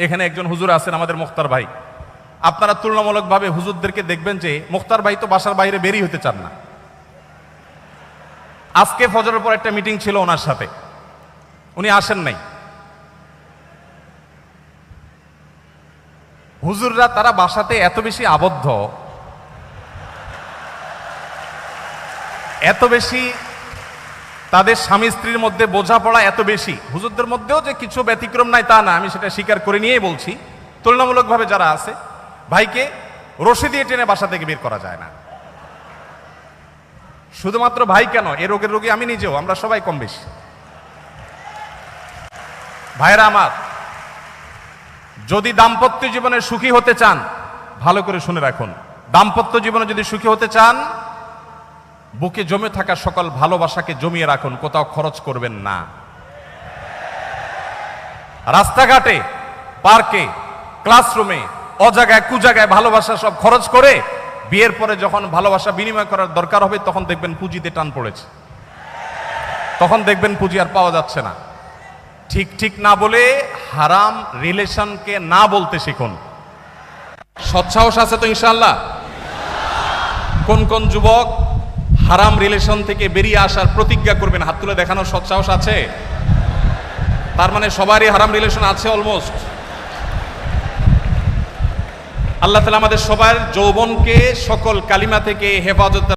এখানে একজন হুজুর আছেন আমাদের মুখতার ভাই। আপনারা তুলনামূলকভাবে হুজুরদেরকে দেখবেন যে মুখতার ভাই তো বাসার বাইরে বেরিয়ে হতে চান না। আজকে ফজরের পর একটা মিটিং ছিল ওনার সাথে, উনি আসেন নাই। হুজুররা তারা বাসাতে এত বেশি আবদ্ধ, এত বেশি তাদের স্বামী স্ত্রীর মধ্যে বোঝাপড়া এত বেশি। হুজুরদের মধ্যেও যে কিছু ব্যতিক্রম নাই তা না, আমি সেটা স্বীকার করে নিয়েই বলছি। তুলনামূলকভাবে যারা আছে, ভাইকে রশি দিয়ে টেনে বাসা থেকে বের করা যায় না। শুধুমাত্র ভাই কেন, এ রোগের রোগী আমি নিজেও, আমরা সবাই কম বেশি। ভাইরা আমার, যদি দাম্পত্য জীবনে সুখী হতে চান, ভালো করে শুনে রাখুন, দাম্পত্য জীবনে যদি সুখী হতে চান, বুকে জমে থাকা সকল ভালোবাসাকে জমিয়ে রাখুন, কোথাও খরচ করবেন না। রাস্তাঘাটে, পার্কে, ক্লাসরুমে, অজায়গায় কুজায়গায় ভালোবাসা সব খরচ করে বিয়ের পরে যখন ভালোবাসা বিনিময় করার দরকার হবে তখন দেখবেন পুঁজিতে টান পড়েছে, তখন দেখবেন পুঁজি আর পাওয়া যাচ্ছে না। ঠিক ঠিক না বলে হারাম রিলেশনকে না বলতে শিখুন। সৎসাহস আছে তো ইনশাআল্লাহ? কোন কোন যুবক হারাম রিলেশন থেকে বেরিয়ে আসার প্রতিজ্ঞা করবেন? হাত তুলে দেখানোর সৎসাহস আছে? তার মানে সবারই হারাম রিলেশন আছে অলমোস্ট। আল্লাহ তাআলা আমাদের সবার যৌবনকে সকল কালিমা থেকে হেফাজত